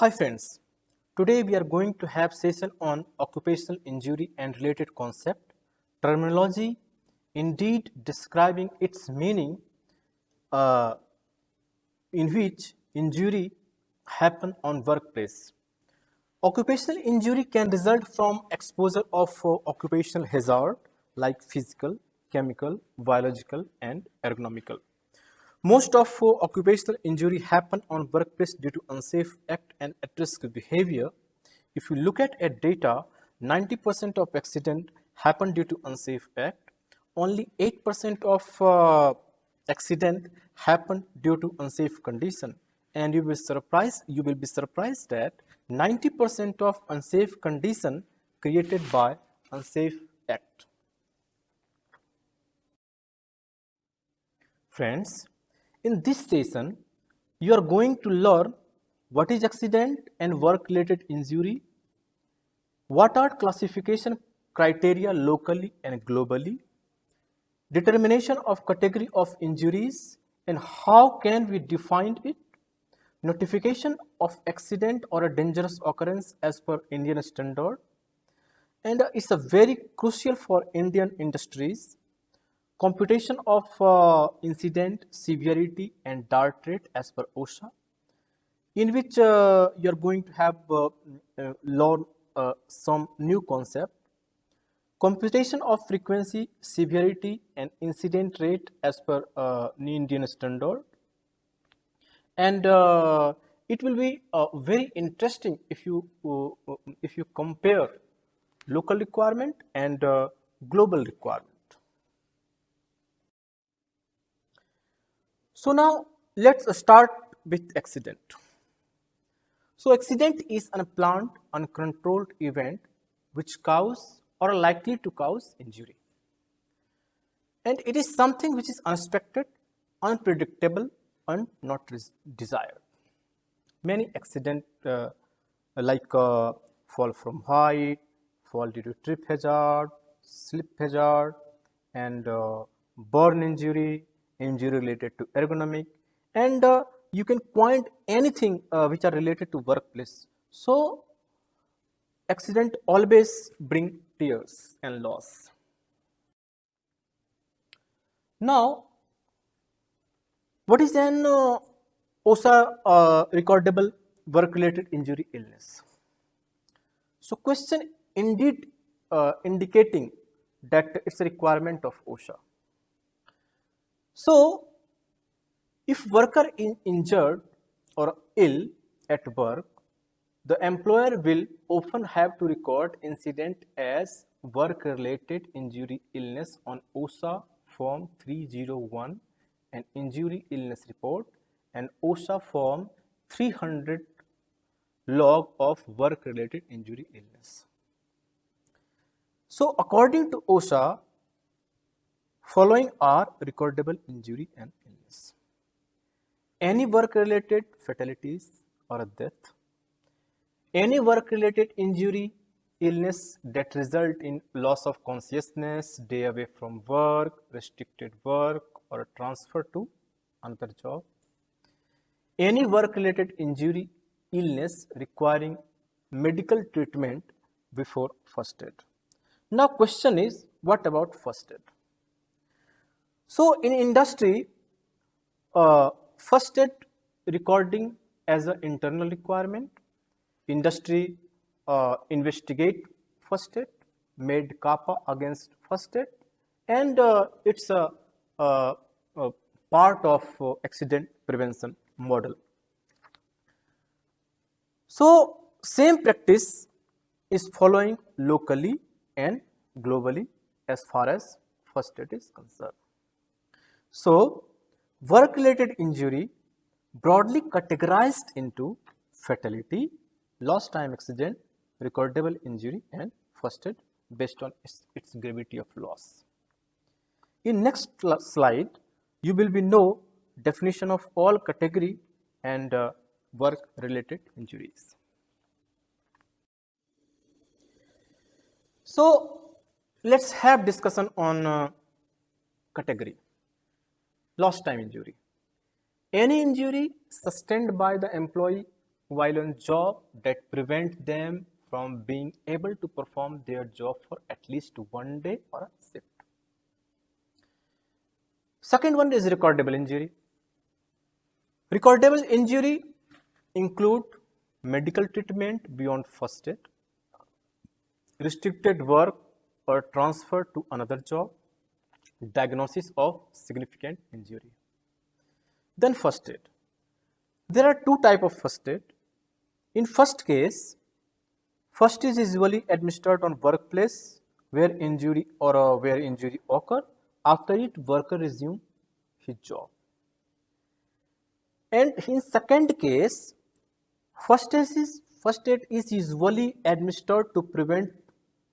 Hi friends, today we are going to have session on occupational injury and related concept, terminology, indeed describing its meaning uh, in which injury happen on workplace. Occupational injury can result from exposure of occupational hazard like physical, chemical, biological and ergonomical. Most of occupational injury happen on workplace due to unsafe act and at-risk behavior. If you look at data, 90% of accident happen due to unsafe act. Only 8% of accident happen due to unsafe condition. And you will be surprised that 90% of unsafe condition created by unsafe act. Friends, in this session, you are going to learn what is accident and work-related injury, what are classification criteria locally and globally, determination of category of injuries and how can we define it, notification of accident or a dangerous occurrence as per Indian standard, and it's a very crucial for Indian industries. Computation of incident severity and DART rate as per OSHA, in which you are going to have learn some new concept. Computation of frequency, severity, and incident rate as per Indian standard, and it will be very interesting if you compare local requirement and global requirement. So now let's start with accident. So accident is an unplanned, uncontrolled event which cause or are likely to cause injury. And it is something which is unexpected, unpredictable and not desired. Many accidents like fall from height, fall due to trip hazard, slip hazard and burn injury, injury related to ergonomic, and you can point anything which are related to workplace. So accident always bring tears and loss. Now, what is an OSHA recordable work-related injury illness? So, question indeed indicating that it's a requirement of OSHA. So, if worker is injured or ill at work, the employer will often have to record incident as work-related injury illness on OSHA Form 301 and Injury Illness Report and OSHA Form 300 Log of Work-Related Injury Illness. So, according to OSHA, following are recordable injury and illness. Any work-related fatalities or a death, any work-related injury, illness that result in loss of consciousness, day away from work, restricted work or a transfer to another job, any work-related injury, illness requiring medical treatment before first aid. Now question is, what about first aid? So in industry, first aid recording as an internal requirement. Industry investigate first aid, made CAPA against first aid, and it's a part of accident prevention model. So same practice is following locally and globally as far as first aid is concerned. So work-related injury broadly categorized into fatality, lost time accident, recordable injury and first aid based on its gravity of loss. In next slide, you will be know definition of all category and work-related injuries. So let's have discussion on category. Lost time injury. Any injury sustained by the employee while on job that prevent them from being able to perform their job for at least one day or a shift. Second one is recordable injury. Recordable injury include medical treatment beyond first aid, restricted work or transfer to another job, diagnosis of significant injury. Then first aid. There are two types of first aid. In first case, first is usually administered on workplace where injury occur. After it, worker resume his job. And in second case, first aid is usually administered to prevent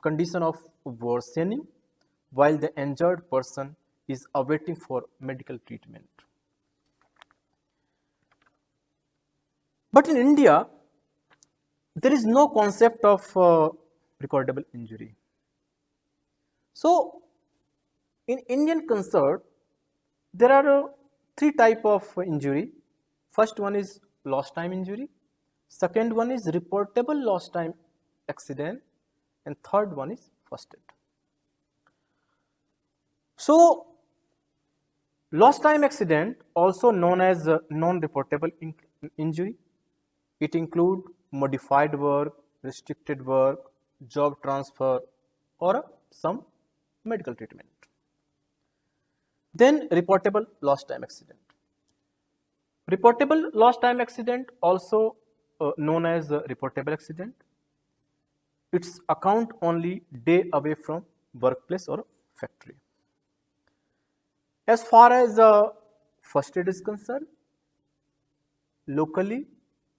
condition of worsening while the injured person is awaiting for medical treatment. But in India, there is no concept of recordable injury. So, in Indian concert, there are three types of injury. First one is lost time injury, second one is reportable lost time accident, and third one is first aid. So, lost time accident, also known as non-reportable injury, it include modified work, restricted work, job transfer, or some medical treatment. Then reportable lost time accident. Reportable lost time accident, also known as reportable accident, its account only day away from workplace or factory. As far as first aid is concerned, locally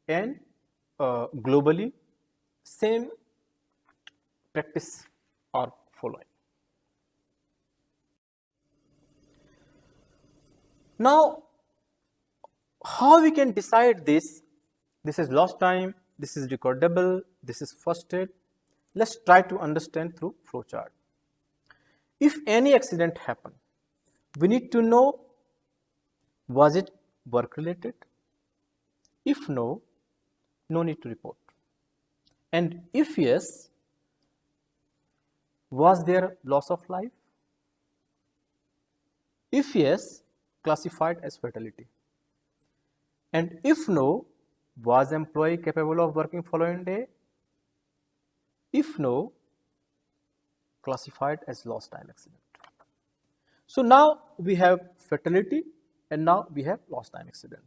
and globally, same practice are following. Now, how we can decide this? This is lost time, this is recordable, this is first aid. Let's try to understand through flowchart. If any accident happened, we need to know, was it work related? If no, no need to report. And if yes, was there loss of life? If yes, classified as fatality. And if no, was employee capable of working following day? If no, classified as lost time accident. So now we have fatality and now we have lost time accident.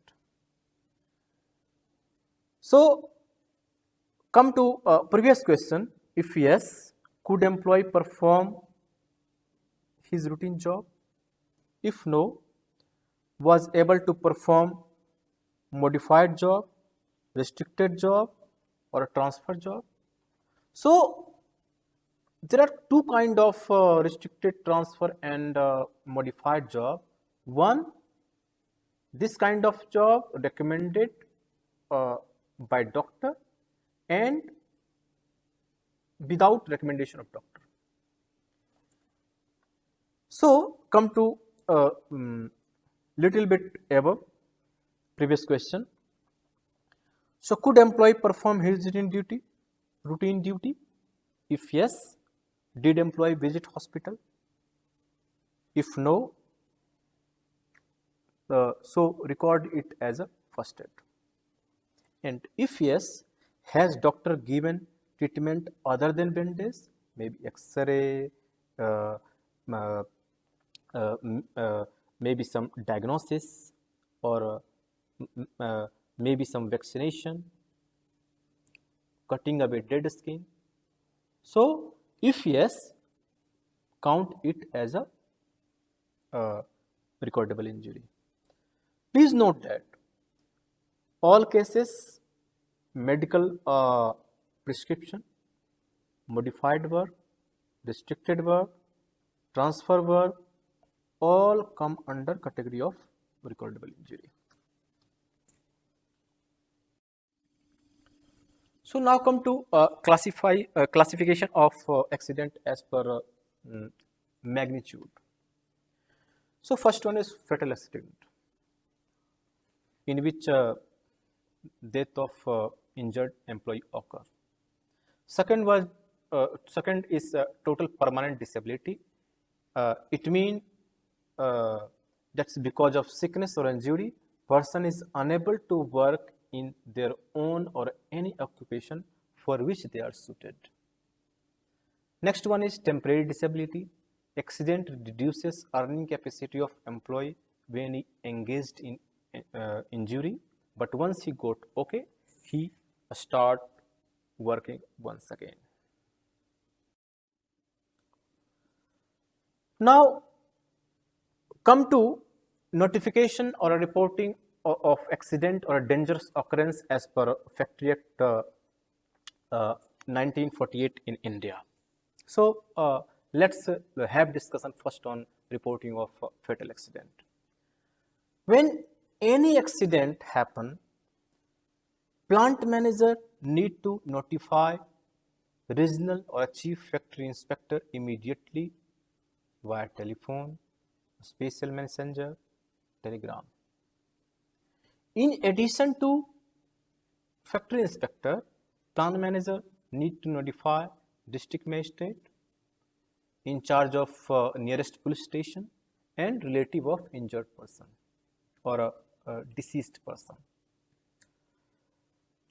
So come to previous question. If yes, could employee perform his routine job? If no, was able to perform modified job, restricted job, or a transfer job? So there are two kind of restricted, transfer, and modified job. One, this kind of job recommended by doctor and without recommendation of doctor. So come to little bit above previous question. So could employee perform his routine duty? If yes, did employee visit hospital? If no, so record it as a first aid. And if yes, has doctor given treatment other than bandage? Maybe X-ray, maybe some diagnosis, or maybe some vaccination, cutting away dead skin. So if yes, count it as a recordable injury. Please note that all cases, medical prescription, modified work, restricted work, transfer work, all come under category of recordable injury. So now come to classification of accident as per magnitude. So first one is fatal accident, in which death of injured employee occur. Second is total permanent disability. It means that's because of sickness or injury, person is unable to work in their own or any occupation for which they are suited. Next one is temporary disability. Accident reduces earning capacity of employee when he engaged in injury, but once he got okay, he start working once again. Now come to notification or a reporting of accident or a dangerous occurrence as per Factory Act 1948 in India. So let's have discussion first on reporting of fatal accident. When any accident happen, plant manager need to notify regional or chief factory inspector immediately via telephone, special messenger, telegram. In addition to factory inspector, plant manager need to notify district magistrate in charge of nearest police station and relative of injured person or a deceased person.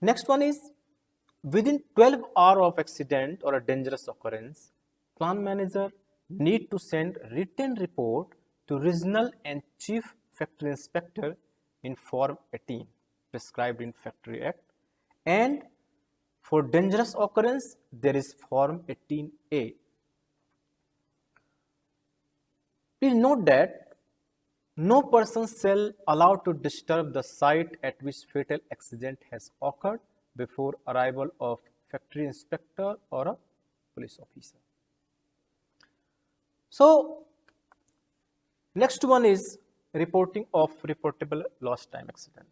Next one is within 12 hours of accident or a dangerous occurrence, plant manager need to send written report to regional and chief factory inspector in Form 18 prescribed in Factory Act, and for dangerous occurrence there is Form 18A. Please note that no person shall allowed to disturb the site at which fatal accident has occurred before arrival of factory inspector or a police officer. So next one is reporting of reportable lost time accident.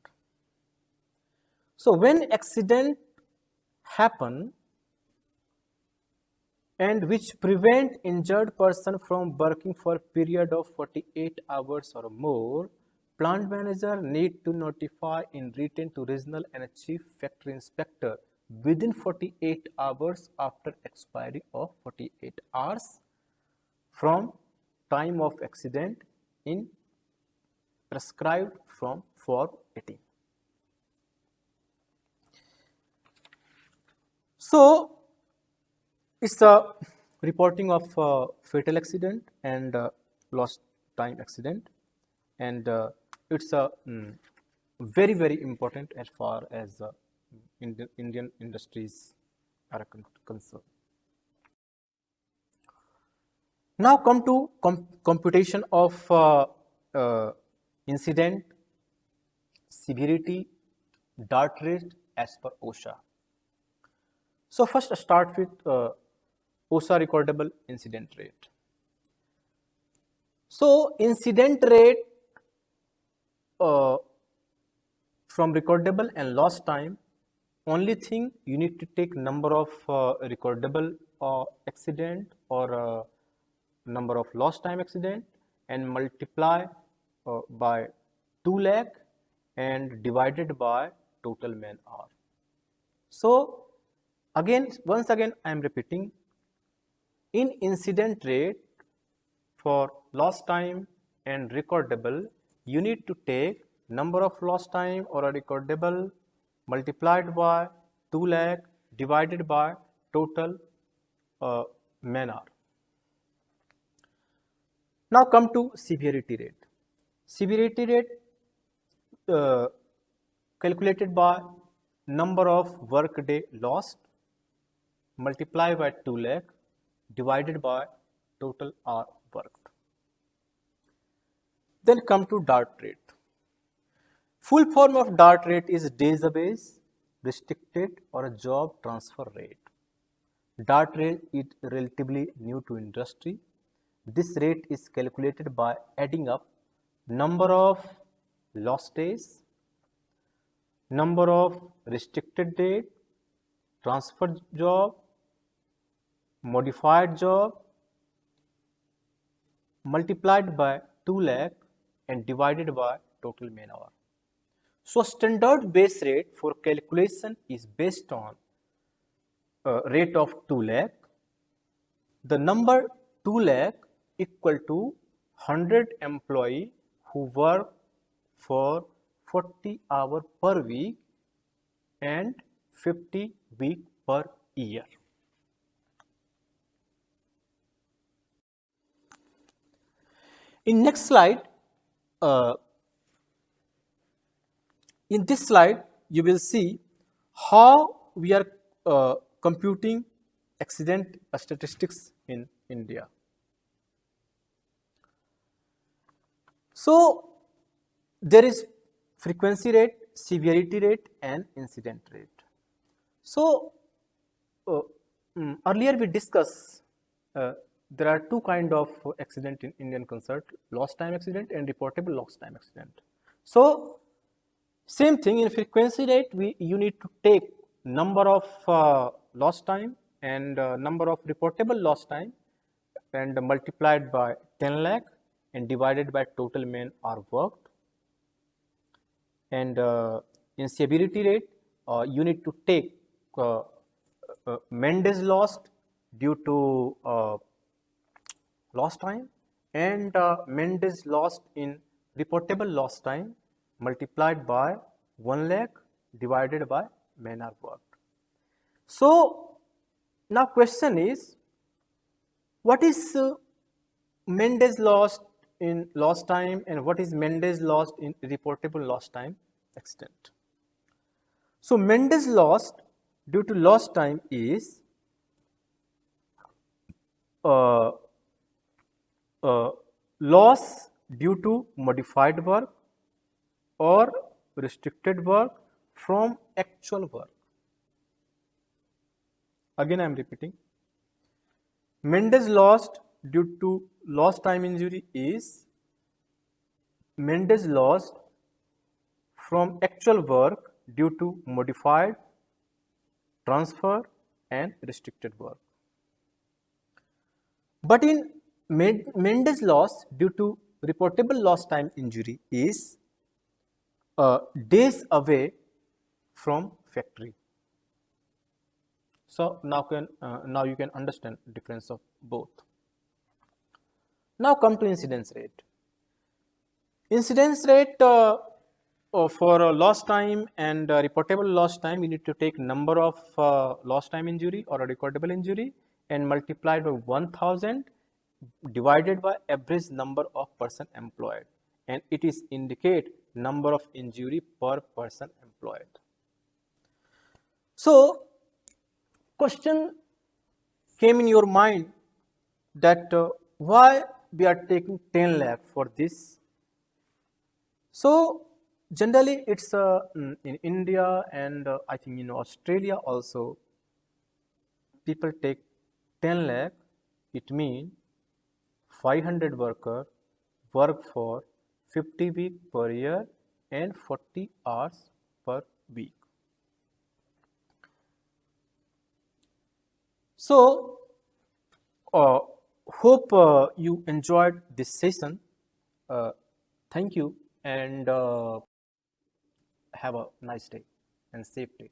So when accident happen and which prevent injured person from working for a period of 48 hours or more, plant manager need to notify in written to regional and chief factory inspector within 48 hours after expiry of 48 hours from time of accident in prescribed from Form 18. So it's a reporting of fatal accident and lost time accident, and it's a very important as far as Indian industries are concerned. Now come to computation of incident severity DART rate as per OSHA. So first start with OSHA recordable incident rate. So incident rate from recordable and lost time, only thing you need to take number of recordable accident or number of lost time accident and multiply by 2 lakh and divided by total man hour. So once again I am repeating, in incident rate for lost time and recordable, you need to take number of lost time or a recordable multiplied by 2 lakh divided by total man hour. Now come to severity rate. Severity rate calculated by number of work day lost multiplied by 2 lakh divided by total hour worked. Then come to DART rate. Full form of DART rate is days abase, restricted or a job transfer rate. DART rate is relatively new to industry. This rate is calculated by adding up number of lost days, number of restricted days, transfer job, modified job, multiplied by 2 lakh and divided by total man hour. So standard base rate for calculation is based on a rate of 2 lakh. The number 2 lakh equal to 100 employee who work for 40 hours per week and 50 week per year. In next slide, in this slide, you will see how we are computing accident statistics in India. So there is frequency rate, severity rate, and incident rate. So earlier we discussed there are two kind of accident in Indian concert: lost time accident and reportable lost time accident. So same thing in frequency rate, you need to take number of lost time and number of reportable lost time and multiplied by 10 lakh and divided by total man hour worked. And in severity rate, you need to take man days lost due to lost time and man days lost in reportable lost time multiplied by 1 lakh divided by man hour worked. So now question is, what is man days lost in lost time and what is man days lost in reportable lost time accident? So man days lost due to lost time is loss due to modified work or restricted work from actual work. Again, I am repeating. Man days lost due to lost time injury is man days lost from actual work due to modified, transfer, and restricted work. But in man days loss due to reportable lost time injury is days away from factory. So now you can understand the difference of both. Now come to incidence rate. Incidence rate for lost time and reportable lost time, you need to take number of lost time injury or a recordable injury and multiplied by 1000 divided by average number of person employed, and it is indicate number of injury per person employed. So question came in your mind that why we are taking 10 lakh for this. So generally it's in India and I think in Australia also people take 10 lakh. It means 500 worker work for 50 week per year and 40 hours per week. So hope you enjoyed this session. Thank you and have a nice day and safe day.